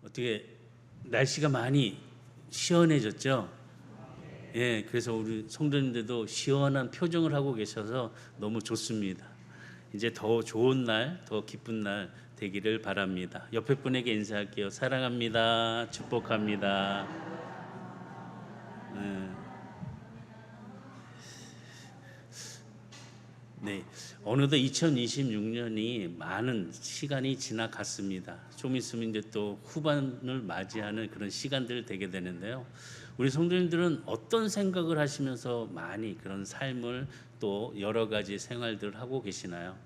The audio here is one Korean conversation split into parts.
어떻게 날씨가 많이 시원해졌죠? 예, 그래서 우리 성도님들도 시원한 표정을 하고 계셔서 너무 좋습니다. 이제 더 좋은 날, 더 기쁜 날 되기를 바랍니다. 옆에 분에게 인사할게요. 사랑합니다. 축복합니다. 네, 어느덧 2026년이 많은 시간이 지나갔습니다. 좀 있으면 이제 또 후반을 맞이하는 그런 시간들 되게 되는데요. 우리 성도님들은 어떤 생각을 하시면서 많이 그런 삶을 또 여러 가지 생활들을 하고 계시나요?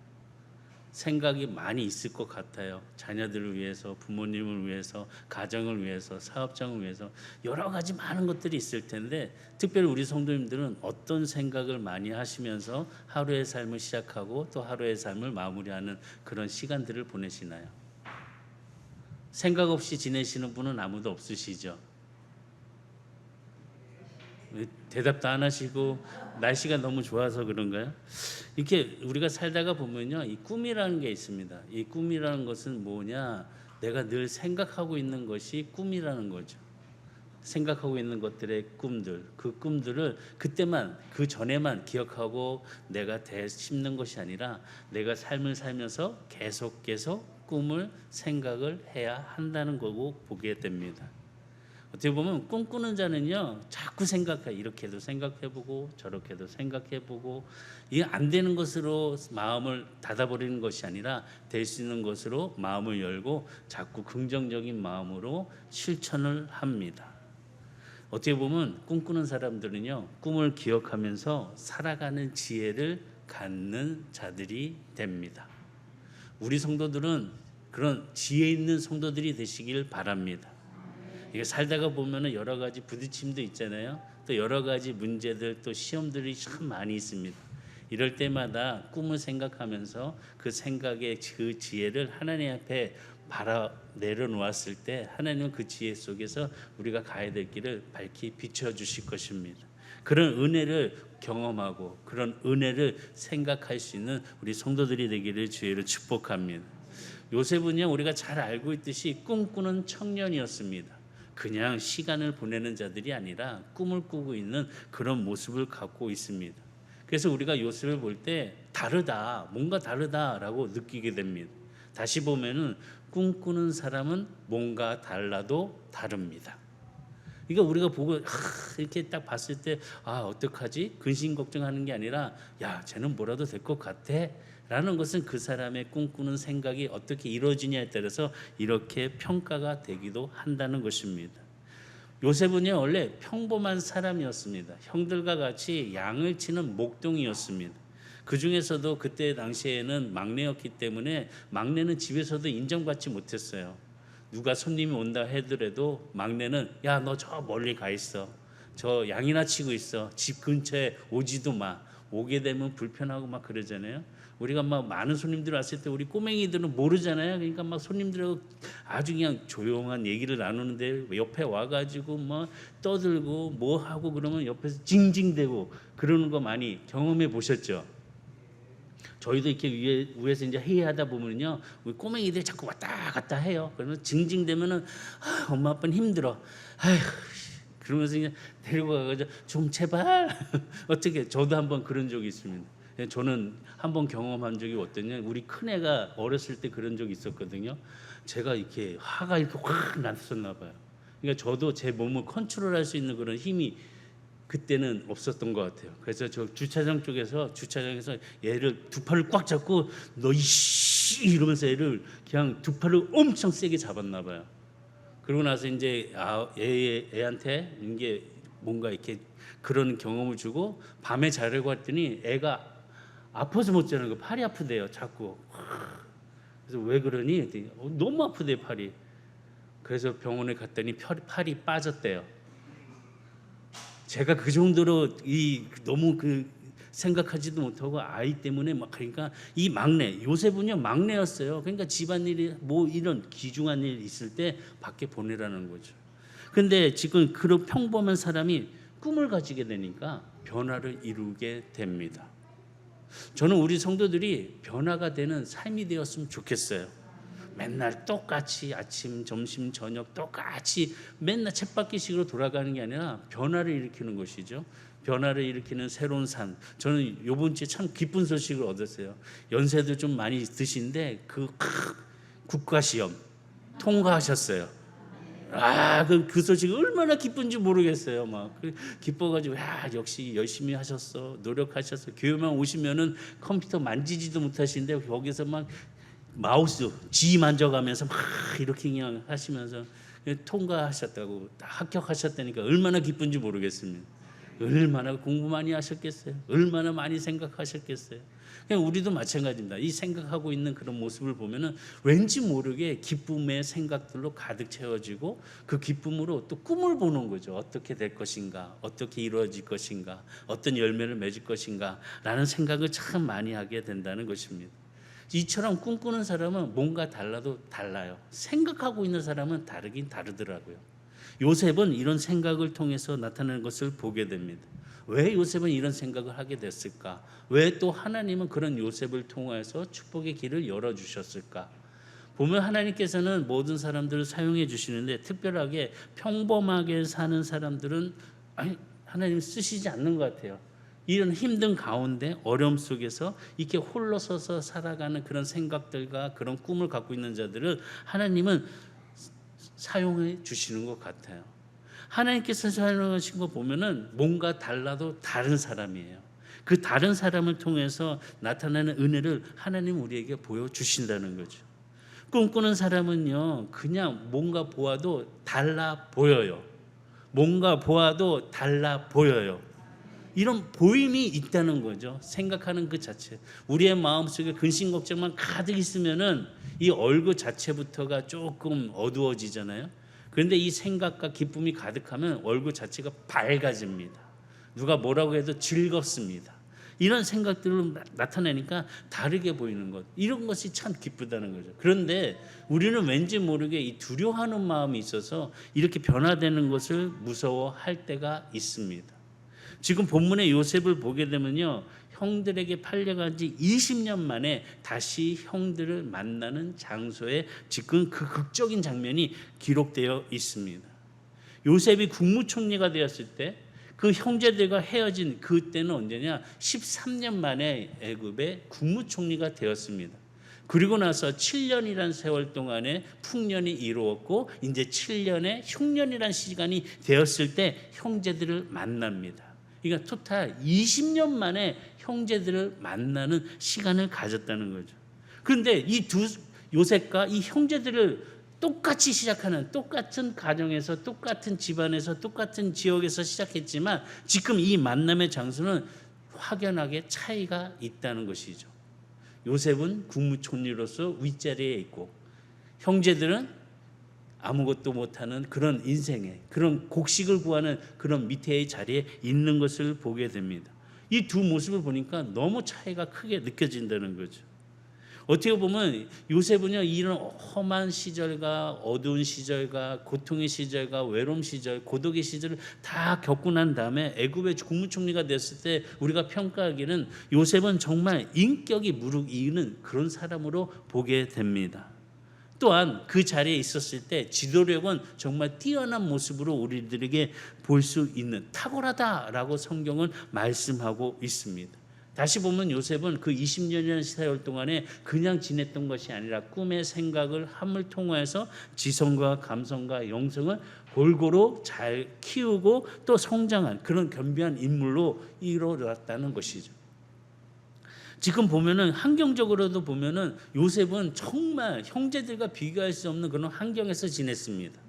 생각이 많이 있을 것 같아요. 자녀들을 위해서, 부모님을 위해서, 가정을 위해서, 사업장을 위해서 여러 가지 많은 것들이 있을 텐데, 특별히 우리 성도님들은 어떤 생각을 많이 하시면서 하루의 삶을 시작하고 또 하루의 삶을 마무리하는 그런 시간들을 보내시나요? 생각 없이 지내시는 분은 아무도 없으시죠? 대답도 안 하시고 날씨가 너무 좋아서 그런가요? 이렇게 우리가 살다가 보면요, 이 꿈이라는 게 있습니다. 이 꿈이라는 것은 뭐냐? 내가 늘 생각하고 있는 것이 꿈이라는 거죠. 생각하고 있는 것들의 꿈들, 그 꿈들을 그때만, 그 전에만 기억하고 내가 되씹는 것이 아니라 내가 삶을 살면서 계속 꿈을 생각을 해야 한다는 거고 보게 됩니다. 어떻게 보면 꿈꾸는 자는요, 자꾸 생각해. 이렇게도 생각해보고 저렇게도 생각해보고, 이게 안 되는 것으로 마음을 닫아버리는 것이 아니라 될 수 있는 것으로 마음을 열고 자꾸 긍정적인 마음으로 실천을 합니다. 어떻게 보면 꿈꾸는 사람들은요, 꿈을 기억하면서 살아가는 지혜를 갖는 자들이 됩니다. 우리 성도들은 그런 지혜 있는 성도들이 되시길 바랍니다. 이게 살다가 보면은 여러 가지 부딪힘도 있잖아요. 또 여러 가지 문제들, 또 시험들이 참 많이 있습니다. 이럴 때마다 꿈을 생각하면서 그 생각의 그 지혜를 하나님 앞에 바라 내려놓았을 때 하나님은 그 지혜 속에서 우리가 가야 될 길을 밝히 비춰주실 것입니다. 그런 은혜를 경험하고 그런 은혜를 생각할 수 있는 우리 성도들이 되기를 주의로 축복합니다. 요셉은요, 우리가 잘 알고 있듯이 꿈꾸는 청년이었습니다. 그냥 시간을 보내는 자들이 아니라 꿈을 꾸고 있는 그런 모습을 갖고 있습니다. 그래서 우리가 요셉을 볼 때 다르다, 뭔가 다르다라고 느끼게 됩니다. 다시 보면은 꿈꾸는 사람은 뭔가 달라도 다릅니다. 그러니까 우리가 보고 이렇게 딱 봤을 때 어떡하지? 근심 걱정하는 게 아니라 쟤는 뭐라도 될 것 같아 라는 것은 그 사람의 꿈꾸는 생각이 어떻게 이루어지냐에 따라서 이렇게 평가가 되기도 한다는 것입니다. 요셉은요, 원래 평범한 사람이었습니다. 형들과 같이 양을 치는 목동이었습니다. 그 중에서도 그때 당시에는 막내였기 때문에 막내는 집에서도 인정받지 못했어요. 누가 손님이 온다 하더라도 막내는 너 저 멀리 가 있어. 저 양이나 치고 있어. 집 근처에 오지도 마. 오게 되면 불편하고 막 그러잖아요. 우리가 막 많은 손님들 왔을 때 우리 꼬맹이들은 모르잖아요. 그러니까 막 손님들하고 아주 그냥 조용한 얘기를 나누는데 옆에 와가지고 뭐 떠들고 뭐 하고 그러면 옆에서 징징대고 그러는 거 많이 경험해 보셨죠? 저희도 이렇게 위에서 이제 회의하다 보면요, 우리 꼬맹이들이 자꾸 왔다 갔다 해요. 그러면 징징대면은 엄마 아빠는 힘들어. 아휴, 그러면서 그냥 데리고 가가지고 좀 제발 어떻게 저도 한번 그런 적이 있습니다. 저는 한번 경험한 적이 어떠냐, 우리 큰애가 어렸을 때 그런 적이 있었거든요. 제가 이렇게 화가 이렇게 확 났었나 봐요. 그러니까 저도 제 몸을 컨트롤할 수 있는 그런 힘이 그때는 없었던 것 같아요. 그래서 저 주차장에서 얘를 두 팔을 꽉 잡고 너 이씨 이러면서 얘를 그냥 두 팔을 엄청 세게 잡았나 봐요. 그러고 나서 이제 애한테 이게 뭔가 이렇게 그런 경험을 주고 밤에 자려고 했더니 애가 아파서 못 자는 거, 팔이 아프대요 자꾸. 그래서 왜 그러니 했더니 너무 아프대 팔이. 그래서 병원에 갔더니 팔이 빠졌대요. 제가 그 정도로 너무 생각하지도 못하고 아이 때문에 막, 그러니까 이 막내 요셉은요 막내였어요. 그러니까 집안일이 뭐 이런 귀중한 일 있을 때 밖에 보내라는 거죠. 근데 지금 그런 평범한 사람이 꿈을 가지게 되니까 변화를 이루게 됩니다. 저는 우리 성도들이 변화가 되는 삶이 되었으면 좋겠어요. 맨날 똑같이 아침, 점심, 저녁 똑같이 맨날 쳇바퀴식으로 돌아가는 게 아니라 변화를 일으키는 것이죠. 변화를 일으키는 새로운 삶. 저는 이번 주에 참 기쁜 소식을 얻었어요. 연세도 좀 많이 드신데 그 국가시험 통과하셨어요. 그 소식이 얼마나 기쁜지 모르겠어요. 막 기뻐가지고 야 역시 열심히 하셨어, 노력하셨어. 교회만 오시면은 컴퓨터 만지지도 못하시는데 거기서 막 마우스 G 만져가면서 막 이렇게 그냥 하시면서 통과하셨다고 합격하셨다니까 얼마나 기쁜지 모르겠습니다. 얼마나 공부 많이 하셨겠어요. 얼마나 많이 생각하셨겠어요. 그냥 우리도 마찬가지입니다. 이 생각하고 있는 그런 모습을 보면은 왠지 모르게 기쁨의 생각들로 가득 채워지고 그 기쁨으로 또 꿈을 보는 거죠. 어떻게 될 것인가, 어떻게 이루어질 것인가, 어떤 열매를 맺을 것인가 라는 생각을 참 많이 하게 된다는 것입니다. 이처럼 꿈꾸는 사람은 뭔가 달라도 달라요. 생각하고 있는 사람은 다르긴 다르더라고요. 요셉은 이런 생각을 통해서 나타나는 것을 보게 됩니다. 왜 요셉은 이런 생각을 하게 됐을까? 왜 또 하나님은 그런 요셉을 통해서 축복의 길을 열어주셨을까? 보면 하나님께서는 모든 사람들을 사용해 주시는데 특별하게 평범하게 사는 사람들은 하나님 쓰시지 않는 것 같아요. 이런 힘든 가운데 어려움 속에서 이렇게 홀로 서서 살아가는 그런 생각들과 그런 꿈을 갖고 있는 자들을 하나님은 사용해 주시는 것 같아요. 하나님께서 사용하신 거 보면은 뭔가 달라도 다른 사람이에요. 그 다른 사람을 통해서 나타나는 은혜를 하나님 우리에게 보여주신다는 거죠. 꿈꾸는 사람은요, 그냥 뭔가 보아도 달라 보여요. 뭔가 보아도 달라 보여요. 이런 보임이 있다는 거죠. 생각하는 그 자체. 우리의 마음속에 근심 걱정만 가득 있으면은 이 얼굴 자체부터가 조금 어두워지잖아요. 그런데 이 생각과 기쁨이 가득하면 얼굴 자체가 밝아집니다. 누가 뭐라고 해도 즐겁습니다. 이런 생각들을 나타내니까 다르게 보이는 것, 이런 것이 참 기쁘다는 거죠. 그런데 우리는 왠지 모르게 이 두려워하는 마음이 있어서 이렇게 변화되는 것을 무서워할 때가 있습니다. 지금 본문의 요셉을 보게 되면요, 형들에게 팔려간 지 20년 만에 다시 형들을 만나는 장소에 지금 그 극적인 장면이 기록되어 있습니다. 요셉이 국무총리가 되었을 때 그 형제들과 헤어진 그때는 언제냐? 13년 만에 애굽의 국무총리가 되었습니다. 그리고 나서 7년이란 세월 동안에 풍년이 이루었고 이제 7년의 흉년이란 시간이 되었을 때 형제들을 만납니다. 그러니까 토탈 20년 만에 형제들을 만나는 시간을 가졌다는 거죠. 그런데 이 두 요셉과 이 형제들을 똑같이 시작하는, 똑같은 가정에서 똑같은 집안에서 똑같은 지역에서 시작했지만 지금 이 만남의 장소는 확연하게 차이가 있다는 것이죠. 요셉은 국무총리로서 윗자리에 있고 형제들은 아무것도 못하는 그런 인생에, 그런 곡식을 구하는 그런 밑에의 자리에 있는 것을 보게 됩니다. 이 두 모습을 보니까 너무 차이가 크게 느껴진다는 거죠. 어떻게 보면 요셉은요, 이런 험한 시절과 어두운 시절과 고통의 시절과 외로움 시절, 고독의 시절을 다 겪고 난 다음에 애굽의 국무총리가 됐을 때 우리가 평가하기는 요셉은 정말 인격이 무르익는 그런 사람으로 보게 됩니다. 또한 그 자리에 있었을 때 지도력은 정말 뛰어난 모습으로 우리들에게 볼 수 있는, 탁월하다라고 성경은 말씀하고 있습니다. 다시 보면 요셉은 그 20년이라는 세월 동안에 그냥 지냈던 것이 아니라 꿈의 생각을 함을 통해서 지성과 감성과 영성을 골고루 잘 키우고 또 성장한 그런 겸비한 인물로 이루어졌다는 것이죠. 지금 보면은 환경적으로도 보면은 요셉은 정말 형제들과 비교할 수 없는 그런 환경에서 지냈습니다.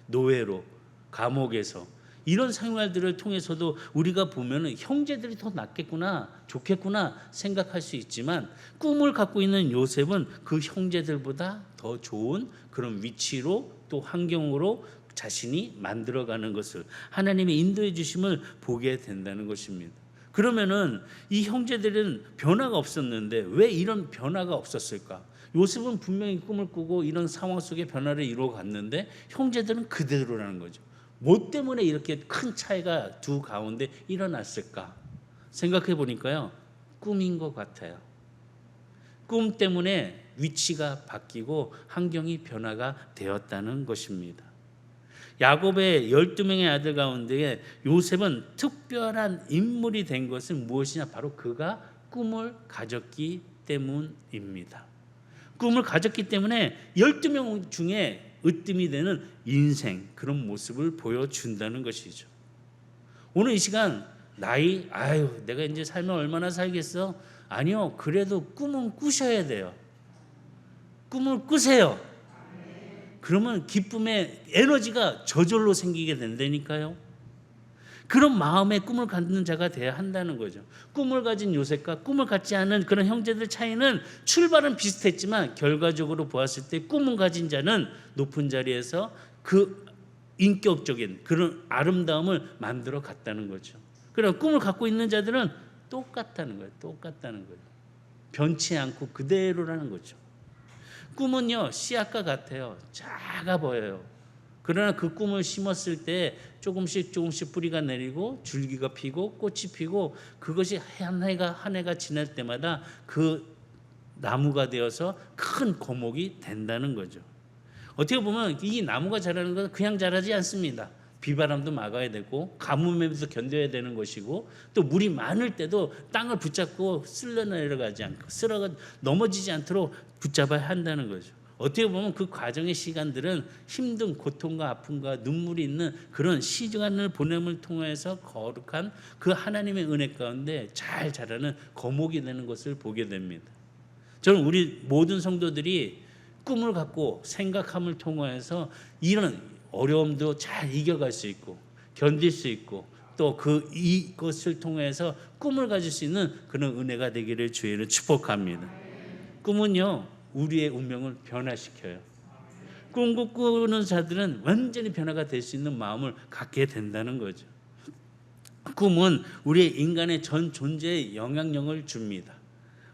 노예로, 감옥에서 이런 생활들을 통해서도 우리가 보면은 형제들이 더 낫겠구나, 좋겠구나 생각할 수 있지만 꿈을 갖고 있는 요셉은 그 형제들보다 더 좋은 그런 위치로 또 환경으로 자신이 만들어가는 것을 하나님의 인도해 주심을 보게 된다는 것입니다. 그러면은 이 형제들은 변화가 없었는데 왜 이런 변화가 없었을까? 요셉은 분명히 꿈을 꾸고 이런 상황 속에 변화를 이루어 갔는데 형제들은 그대로라는 거죠. 뭐 때문에 이렇게 큰 차이가 두 가운데 일어났을까? 생각해 보니까요, 꿈인 것 같아요. 꿈 때문에 위치가 바뀌고 환경이 변화가 되었다는 것입니다. 야곱의 12명의 아들 가운데 요셉은 특별한 인물이 된 것은 무엇이냐? 바로 그가 꿈을 가졌기 때문입니다. 꿈을 가졌기 때문에 12명 중에 으뜸이 되는 인생, 그런 모습을 보여준다는 것이죠. 오늘 이 시간 내가 이제 살면 얼마나 살겠어? 아니요, 그래도 꿈은 꾸셔야 돼요. 꿈을 꾸세요. 그러면 기쁨의 에너지가 저절로 생기게 된다니까요. 그런 마음의 꿈을 갖는 자가 돼야 한다는 거죠. 꿈을 가진 요셉과 꿈을 갖지 않은 그런 형제들 차이는 출발은 비슷했지만 결과적으로 보았을 때 꿈을 가진 자는 높은 자리에서 그 인격적인 그런 아름다움을 만들어 갔다는 거죠. 그럼 꿈을 갖고 있는 자들은 똑같다는 거예요. 변치 않고 그대로라는 거죠. 꿈은요, 씨앗과 같아요. 작아 보여요. 그러나 그 꿈을 심었을 때 조금씩 뿌리가 내리고 줄기가 피고 꽃이 피고 그것이 한 해가 지날 때마다 그 나무가 되어서 큰 거목이 된다는 거죠. 어떻게 보면 이 나무가 자라는 건 그냥 자라지 않습니다. 비바람도 막아야 되고 가뭄에도 견뎌야 되는 것이고 또 물이 많을 때도 땅을 붙잡고 쓸려내려가지 않고 넘어지지 않도록 붙잡아야 한다는 거죠. 어떻게 보면 그 과정의 시간들은 힘든 고통과 아픔과 눈물이 있는 그런 시간을 보냄을 통해서 거룩한 그 하나님의 은혜 가운데 잘 자라는 거목이 되는 것을 보게 됩니다. 저는 우리 모든 성도들이 꿈을 갖고 생각함을 통해서 이런 어려움도 잘 이겨갈 수 있고 견딜 수 있고 또 이것을 통해서 꿈을 가질 수 있는 그런 은혜가 되기를 주의를 축복합니다. 꿈은요, 우리의 운명을 변화시켜요. 꿈을 꾸는 자들은 완전히 변화가 될 수 있는 마음을 갖게 된다는 거죠. 꿈은 우리의 인간의 전 존재에 영향력을 줍니다.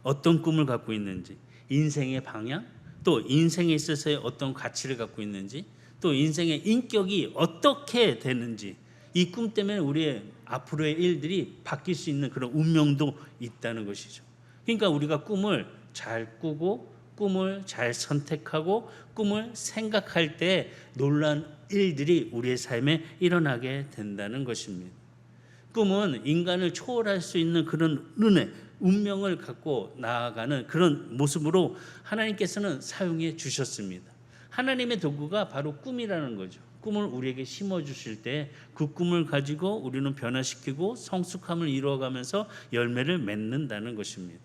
어떤 꿈을 갖고 있는지, 인생의 방향, 또 인생에 있어서의 어떤 가치를 갖고 있는지, 또 인생의 인격이 어떻게 되는지, 이 꿈 때문에 우리의 앞으로의 일들이 바뀔 수 있는 그런 운명도 있다는 것이죠. 그러니까 우리가 꿈을 잘 꾸고 꿈을 잘 선택하고 꿈을 생각할 때 놀라운 일들이 우리의 삶에 일어나게 된다는 것입니다. 꿈은 인간을 초월할 수 있는 그런 은혜, 운명을 갖고 나아가는 그런 모습으로 하나님께서는 사용해 주셨습니다. 하나님의 도구가 바로 꿈이라는 거죠. 꿈을 우리에게 심어주실 때 그 꿈을 가지고 우리는 변화시키고 성숙함을 이루어가면서 열매를 맺는다는 것입니다.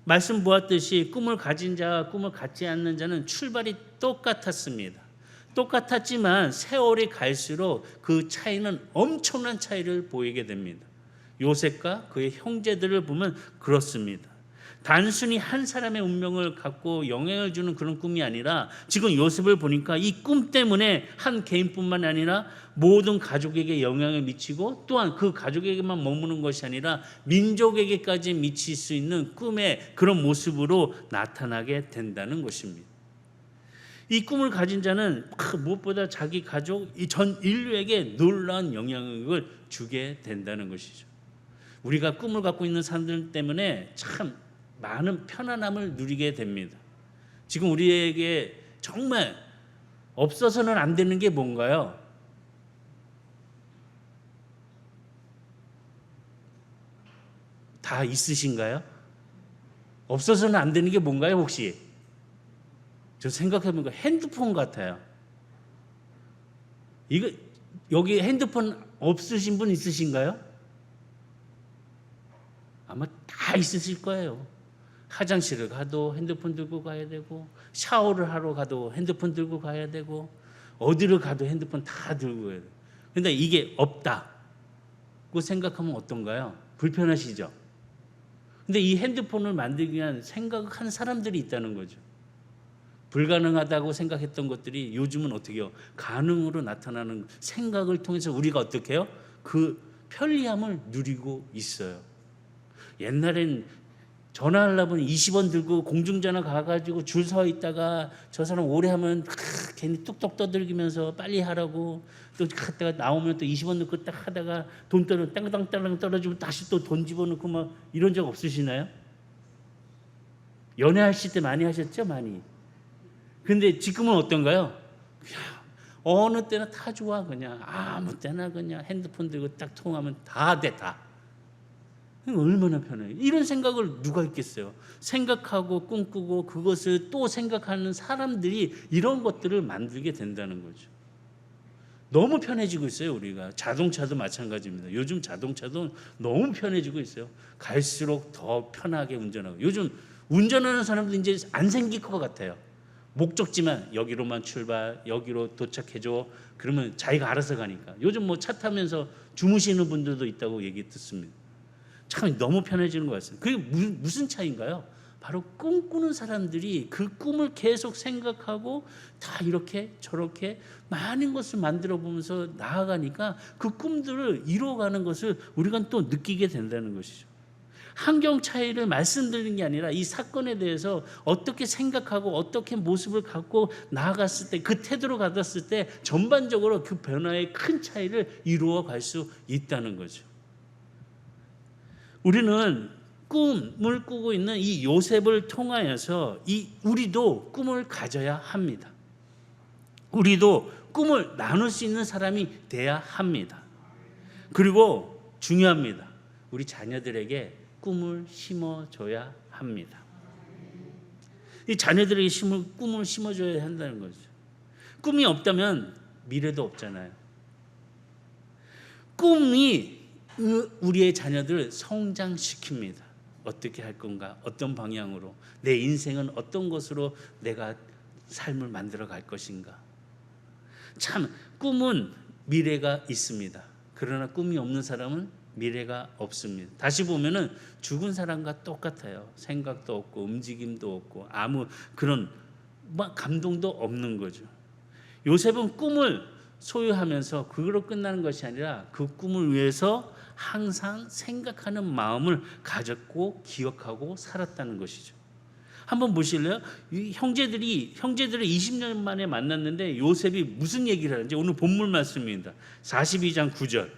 말씀 보았듯이 꿈을 가진 자와 꿈을 갖지 않는 자는 출발이 똑같았습니다. 똑같았지만 세월이 갈수록 그 차이는 엄청난 차이를 보이게 됩니다. 요셉과 그의 형제들을 보면 그렇습니다. 단순히 한 사람의 운명을 갖고 영향을 주는 그런 꿈이 아니라 지금 요셉을 보니까 이 꿈 때문에 한 개인뿐만 아니라 모든 가족에게 영향을 미치고 또한 그 가족에게만 머무는 것이 아니라 민족에게까지 미칠 수 있는 꿈의 그런 모습으로 나타나게 된다는 것입니다. 이 꿈을 가진 자는 무엇보다 자기 가족, 이 전 인류에게 놀라운 영향력을 주게 된다는 것이죠. 우리가 꿈을 갖고 있는 사람들 때문에 참 많은 편안함을 누리게 됩니다. 지금 우리에게 정말 없어서는 안 되는 게 뭔가요? 다 있으신가요? 없어서는 안 되는 게 뭔가요, 혹시? 저 생각해보니까 핸드폰 같아요. 이거 여기 핸드폰 없으신 분 있으신가요? 아마 다 있으실 거예요. 화장실을 가도 핸드폰 들고 가야 되고 샤워를 하러 가도 핸드폰 들고 가야 되고 어디를 가도 핸드폰 다 들고 가야 돼요. 그런데 이게 없다고 생각하면 어떤가요? 불편하시죠? 근데 이 핸드폰을 만들기 위한 생각한 사람들이 있다는 거죠. 불가능하다고 생각했던 것들이 요즘은 어떻게 해요? 가능으로 나타나는 생각을 통해서 우리가 어떻게 해요? 그 편리함을 누리고 있어요. 옛날엔 전화하려면 20원 들고 공중전화 가가지고 줄 서 있다가 저 사람 오래 하면 괜히 뚝뚝 떠들기면서 빨리 하라고 또 갔다가 나오면 또 20원 넣고 딱 하다가 돈 땅땅땅 떨어지면 다시 또 돈 집어넣고 막 이런 적 없으시나요? 연애하실 때 많이 하셨죠? 많이. 근데 지금은 어떤가요? 그냥 어느 때나 다 좋아. 그냥 아무 때나 그냥 핸드폰 들고 딱 통하면 다 돼, 다. 얼마나 편해요. 이런 생각을 누가 있겠어요. 생각하고 꿈꾸고 그것을 또 생각하는 사람들이 이런 것들을 만들게 된다는 거죠. 너무 편해지고 있어요. 우리가 자동차도 마찬가지입니다. 요즘 자동차도 너무 편해지고 있어요. 갈수록 더 편하게 운전하고, 요즘 운전하는 사람도 이제 안 생길 것 같아요. 목적지만 여기로만 출발, 여기로 도착해줘. 그러면 자기가 알아서 가니까. 요즘 뭐 차 타면서 주무시는 분들도 있다고 얘기 듣습니다. 참 너무 편해지는 것 같습니다. 그게 무슨 차이인가요? 바로 꿈꾸는 사람들이 그 꿈을 계속 생각하고 다 이렇게 저렇게 많은 것을 만들어 보면서 나아가니까 그 꿈들을 이루어가는 것을 우리가 또 느끼게 된다는 것이죠. 환경 차이를 말씀드리는 게 아니라 이 사건에 대해서 어떻게 생각하고 어떻게 모습을 갖고 나아갔을 때, 그 태도로 가졌을 때 전반적으로 그 변화의 큰 차이를 이루어 갈 수 있다는 거죠. 우리는 꿈을 꾸고 있는 이 요셉을 통하여서 우리도 꿈을 가져야 합니다. 우리도 꿈을 나눌 수 있는 사람이 돼야 합니다. 그리고 중요합니다. 우리 자녀들에게 꿈을 심어줘야 합니다. 이 자녀들에게 꿈을 심어줘야 한다는 거죠. 꿈이 없다면 미래도 없잖아요. 꿈이 우리의 자녀들을 성장시킵니다. 어떻게 할 건가? 어떤 방향으로? 내 인생은 어떤 것으로 내가 삶을 만들어 갈 것인가? 참 꿈은 미래가 있습니다. 그러나 꿈이 없는 사람은 미래가 없습니다. 다시 보면은 죽은 사람과 똑같아요. 생각도 없고 움직임도 없고 아무 그런 감동도 없는 거죠. 요셉은 꿈을 소유하면서 그걸로 끝나는 것이 아니라 그 꿈을 위해서 항상 생각하는 마음을 가졌고 기억하고 살았다는 것이죠. 한번 보실래요? 형제들을 20년 만에 만났는데 요셉이 무슨 얘기를 하는지 오늘 본문 말씀입니다. 42장 9절.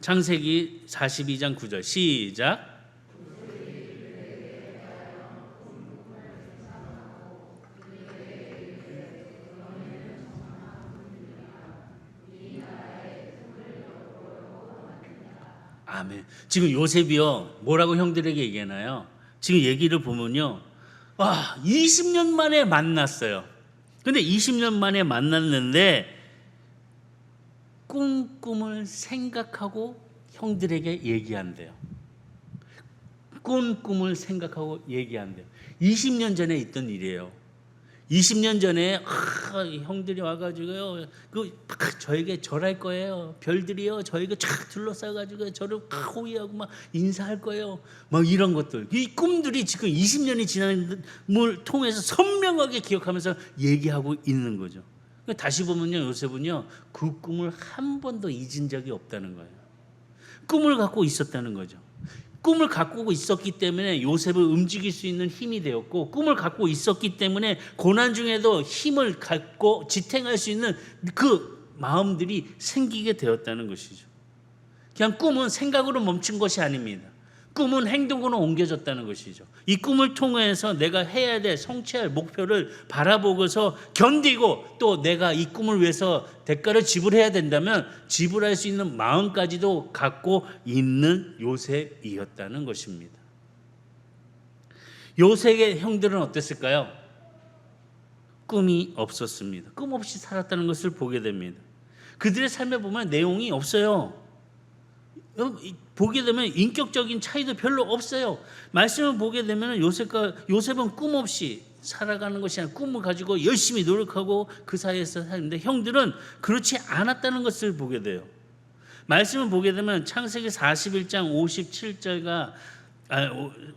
창세기 42장 9절 시작. 아멘. 지금 요셉이요 뭐라고 형들에게 얘기하나요? 지금 얘기를 보면요, 20년 만에 만났어요. 근데 20년 만에 만났는데 꿈을 생각하고 형들에게 얘기한대요. 꿈을 생각하고 얘기한대요. 20년 전에 있던 일이에요. 20년 전에 형들이 와가지고요, 저에게 절할 거예요. 별들이요 저에게 쫙 둘러싸가지고 저를 호위하고 막 인사할 거예요. 막 이런 것들, 이 꿈들이 지금 20년이 지남을 통해서 선명하게 기억하면서 얘기하고 있는 거죠. 다시 보면요, 요셉은요 그 꿈을 한 번도 잊은 적이 없다는 거예요. 꿈을 갖고 있었다는 거죠. 꿈을 갖고 있었기 때문에 요셉을 움직일 수 있는 힘이 되었고, 꿈을 갖고 있었기 때문에 고난 중에도 힘을 갖고 지탱할 수 있는 그 마음들이 생기게 되었다는 것이죠. 그냥 꿈은 생각으로 멈춘 것이 아닙니다. 꿈은 행동으로 옮겨졌다는 것이죠. 이 꿈을 통해서 내가 해야 될 성취할 목표를 바라보고서 견디고, 또 내가 이 꿈을 위해서 대가를 지불해야 된다면 지불할 수 있는 마음까지도 갖고 있는 요셉이었다는 것입니다. 요셉의 형들은 어땠을까요? 꿈이 없었습니다. 꿈 없이 살았다는 것을 보게 됩니다. 그들의 삶에 보면 내용이 없어요. 보게 되면 인격적인 차이도 별로 없어요. 말씀을 보게 되면 요셉은 꿈 없이 살아가는 것이 아니라 꿈을 가지고 열심히 노력하고 그 사이에서 사는데, 형들은 그렇지 않았다는 것을 보게 돼요. 말씀을 보게 되면 창세기 41장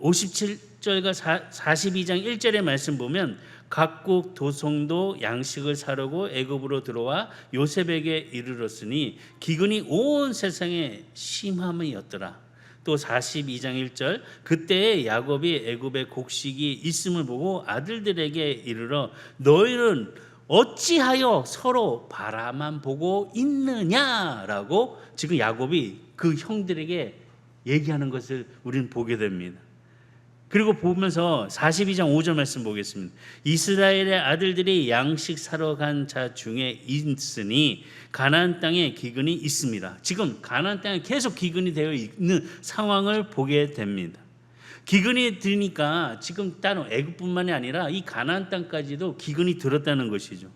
57절과 42장 1절의 말씀 보면, 각국 도성도 양식을 사려고 애굽으로 들어와 요셉에게 이르렀으니 기근이 온 세상에 심함이었더라. 또 42장 1절, 그때에 야곱이 애굽에 곡식이 있음을 보고 아들들에게 이르러 너희는 어찌하여 서로 바라만 보고 있느냐라고 지금 야곱이 그 형들에게 얘기하는 것을 우리는 보게 됩니다. 그리고 보면서 42장 5절 말씀 보겠습니다. 이스라엘의 아들들이 양식 사러 간 자 중에 있으니 가나안 땅에 기근이 있습니다. 지금 가나안 땅에 계속 기근이 되어 있는 상황을 보게 됩니다. 기근이 드니까 지금 따로 애굽뿐만이 아니라 이 가나안 땅까지도 기근이 들었다는 것이죠.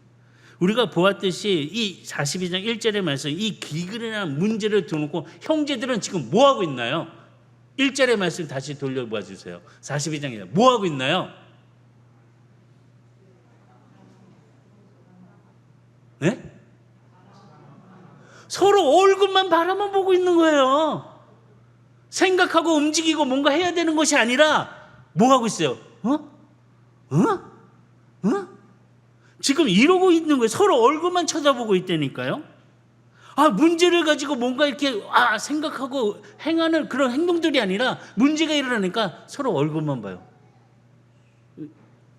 우리가 보았듯이 이 42장 1절의 말씀, 이 기근이라는 문제를 두놓고 형제들은 지금 뭐 하고 있나요? 1절의 말씀 다시 돌려봐 주세요. 42장에 뭐 하고 있나요? 네? 서로 얼굴만 바라만 보고 있는 거예요. 생각하고 움직이고 뭔가 해야 되는 것이 아니라 뭐 하고 있어요? 지금 이러고 있는 거예요. 서로 얼굴만 쳐다보고 있다니까요. 문제를 가지고 뭔가 이렇게 생각하고 행하는 그런 행동들이 아니라 문제가 일어나니까 서로 얼굴만 봐요.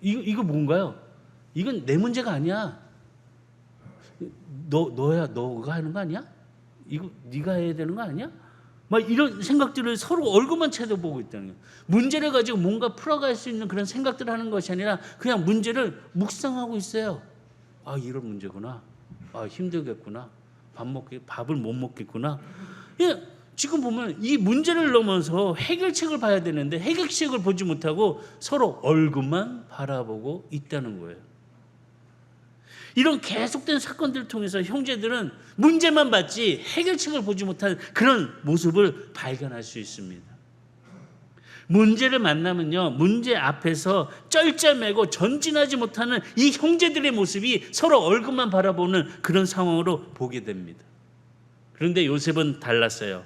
이거 뭔가요? 이건 내 문제가 아니야. 너가 하는 거 아니야? 이거 네가 해야 되는 거 아니야? 막 이런 생각들을 서로 얼굴만 쳐다보고 있다는 거예요. 문제를 가지고 뭔가 풀어갈 수 있는 그런 생각들을 하는 것이 아니라 그냥 문제를 묵상하고 있어요. 이런 문제구나. 힘들겠구나. 밥을 못 먹겠구나. 예, 지금 보면 이 문제를 넘어서 해결책을 봐야 되는데 해결책을 보지 못하고 서로 얼굴만 바라보고 있다는 거예요. 이런 계속된 사건들을 통해서 형제들은 문제만 봤지 해결책을 보지 못한 그런 모습을 발견할 수 있습니다. 문제를 만나면요, 문제 앞에서 쩔쩔매고 전진하지 못하는 이 형제들의 모습이 서로 얼굴만 바라보는 그런 상황으로 보게 됩니다. 그런데 요셉은 달랐어요.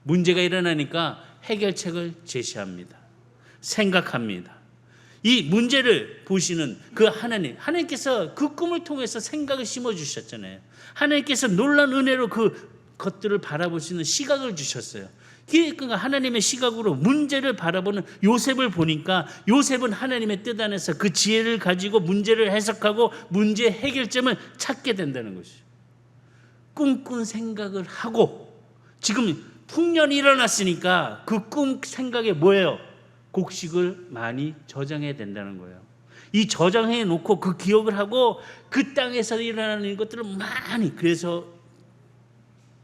문제가 일어나니까 해결책을 제시합니다. 생각합니다. 이 문제를 보시는 그 하나님께서 그 꿈을 통해서 생각을 심어주셨잖아요. 하나님께서 놀라운 은혜로 그 것들을 바라볼 수 있는 시각을 주셨어요. 그러니까 하나님의 시각으로 문제를 바라보는 요셉을 보니까 요셉은 하나님의 뜻 안에서 그 지혜를 가지고 문제를 해석하고 문제 해결점을 찾게 된다는 것이죠. 꿈꾼 생각을 하고 지금 풍년이 일어났으니까 그 꿈 생각에 뭐예요? 곡식을 많이 저장해야 된다는 거예요. 이 저장해 놓고 그 기억을 하고 그 땅에서 일어나는 것들을 많이, 그래서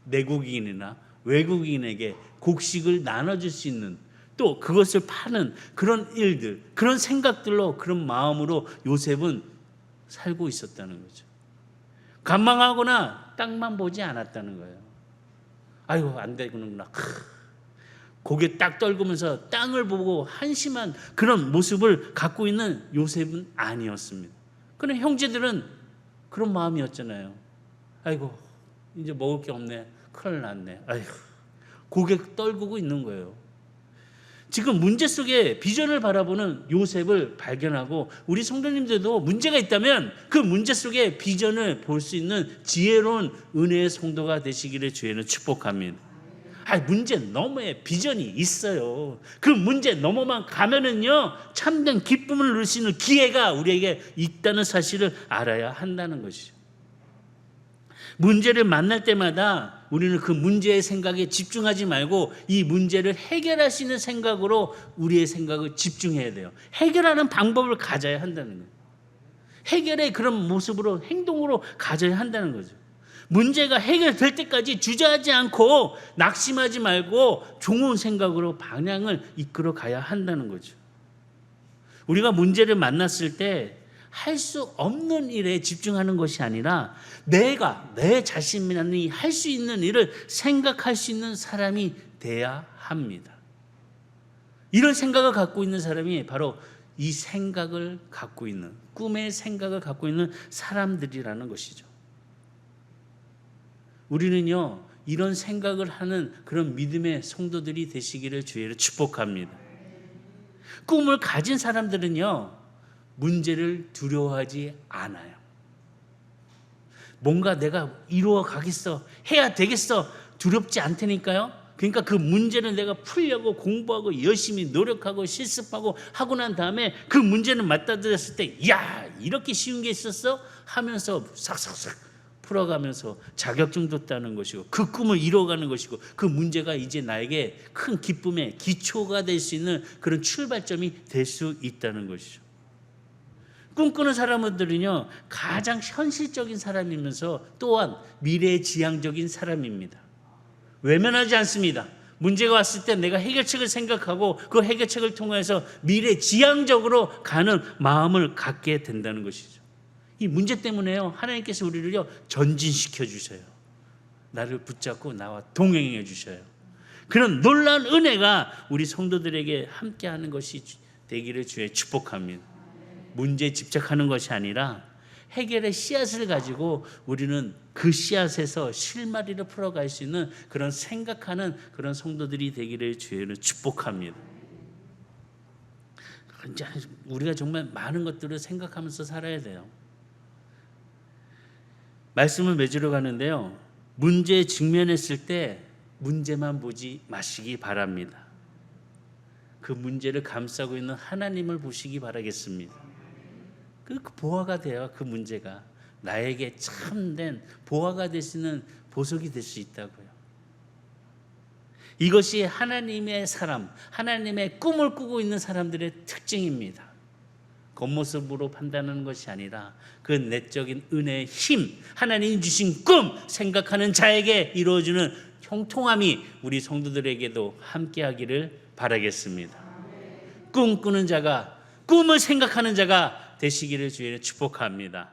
내국인이나 외국인에게 곡식을 나눠줄 수 있는, 또 그것을 파는 그런 일들, 그런 생각들로, 그런 마음으로 요셉은 살고 있었다는 거죠. 간망하거나 땅만 보지 않았다는 거예요. 아이고 안 되구나, 고개 딱 떨구면서 땅을 보고 한심한 그런 모습을 갖고 있는 요셉은 아니었습니다. 그런데 형제들은 그런 마음이었잖아요. 아이고 이제 먹을 게 없네, 큰일 났네, 아이고, 고개 떨구고 있는 거예요. 지금 문제 속에 비전을 바라보는 요셉을 발견하고, 우리 성도님들도 문제가 있다면 그 문제 속에 비전을 볼 수 있는 지혜로운 은혜의 성도가 되시기를 주의는 축복합니다. 문제 너머에 비전이 있어요. 그 문제 너머만 가면은요, 참된 기쁨을 누릴 수 있는 기회가 우리에게 있다는 사실을 알아야 한다는 것이죠. 문제를 만날 때마다 우리는 그 문제의 생각에 집중하지 말고 이 문제를 해결할 수 있는 생각으로 우리의 생각을 집중해야 돼요. 해결하는 방법을 가져야 한다는 거예요. 해결의 그런 모습으로, 행동으로 가져야 한다는 거죠. 문제가 해결될 때까지 주저하지 않고 낙심하지 말고 좋은 생각으로 방향을 이끌어 가야 한다는 거죠. 우리가 문제를 만났을 때 할 수 없는 일에 집중하는 것이 아니라 내 자신만이 할 수 있는 일을 생각할 수 있는 사람이 돼야 합니다. 이런 생각을 갖고 있는 사람이 바로 이 생각을 갖고 있는, 꿈의 생각을 갖고 있는 사람들이라는 것이죠. 우리는요, 이런 생각을 하는 그런 믿음의 성도들이 되시기를 주의를 축복합니다. 꿈을 가진 사람들은요, 문제를 두려워하지 않아요. 뭔가 내가 이루어 가겠어, 해야 되겠어, 두렵지 않다니까요. 그러니까 그 문제는 내가 풀려고 공부하고 열심히 노력하고 실습하고 하고 난 다음에 그 문제는 맞닥뜨렸을 때, 야, 이렇게 쉬운 게 있었어? 하면서 싹싹싹 풀어가면서 자격증도 따는 것이고 그 꿈을 이뤄가는 것이고 그 문제가 이제 나에게 큰 기쁨의 기초가 될 수 있는 그런 출발점이 될 수 있다는 것이죠. 꿈꾸는 사람들은요 가장 현실적인 사람이면서 또한 미래지향적인 사람입니다. 외면하지 않습니다. 문제가 왔을 때 내가 해결책을 생각하고 그 해결책을 통해서 미래지향적으로 가는 마음을 갖게 된다는 것이죠. 이 문제 때문에요 하나님께서 우리를요 전진시켜 주셔요. 나를 붙잡고 나와 동행해 주셔요. 그런 놀라운 은혜가 우리 성도들에게 함께하는 것이 되기를 주의 축복합니다. 문제에 집착하는 것이 아니라 해결의 씨앗을 가지고 우리는 그 씨앗에서 실마리를 풀어갈 수 있는 그런 생각하는 그런 성도들이 되기를 주의를 축복합니다. 우리가 정말 많은 것들을 생각하면서 살아야 돼요. 말씀을 맺으러 가는데요. 문제에 직면했을 때 문제만 보지 마시기 바랍니다. 그 문제를 감싸고 있는 하나님을 보시기 바라겠습니다. 그 보화가 돼야 그 문제가 나에게 참된 보화가 될 수 있는 보석이 될 수 있다고요. 이것이 하나님의 사람, 하나님의 꿈을 꾸고 있는 사람들의 특징입니다. 겉모습으로 판단하는 것이 아니라 그 내적인 은혜의 힘, 하나님 주신 꿈, 생각하는 자에게 이루어지는 형통함이 우리 성도들에게도 함께하기를 바라겠습니다. 꿈꾸는 자가, 꿈을 생각하는 자가 되시기를 주의 축복합니다.